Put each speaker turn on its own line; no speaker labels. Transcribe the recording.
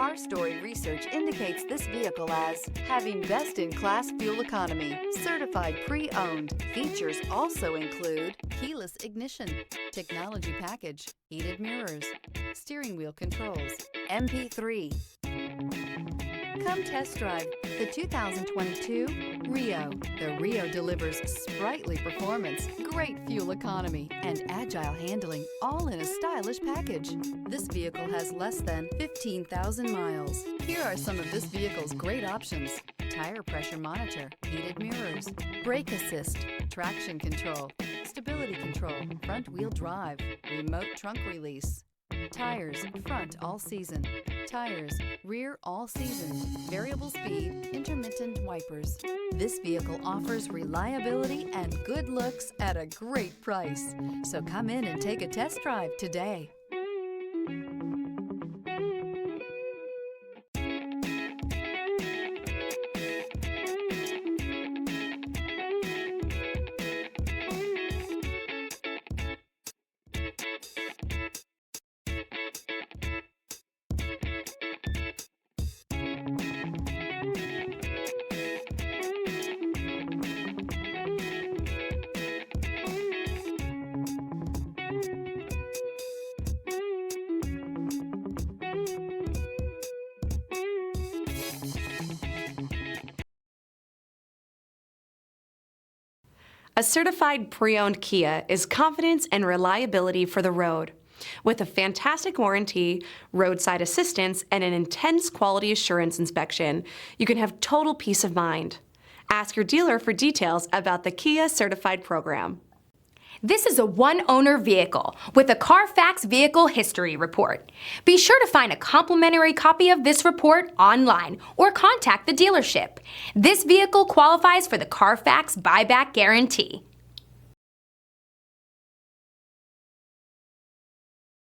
Car Story research indicates this vehicle as having best-in-class fuel economy, certified pre-owned. Features also include keyless ignition, technology package, heated mirrors, steering wheel controls, MP3. Come test drive the 2022 Rio. The Rio delivers sprightly performance, great fuel economy, and agile handling, all in a stylish package. This vehicle has less than 15,000 miles. Here are some of this vehicle's great options: tire pressure monitor, heated mirrors, brake assist, traction control, stability control, front wheel drive, remote trunk release. Tires, front all season. Tires, rear all season. Variable speed, intermittent wipers. This vehicle offers reliability and good looks at a great price. So come in and take a test drive today.
A certified pre-owned Kia is confidence and reliability for the road. With a fantastic warranty, roadside assistance, and an intense quality assurance inspection, you can have total peace of mind. Ask your dealer for details about the Kia Certified program.
This is a one-owner vehicle with a Carfax Vehicle History Report. Be sure to find a complimentary copy of this report online or contact the dealership. This vehicle qualifies for the Carfax Buyback Guarantee.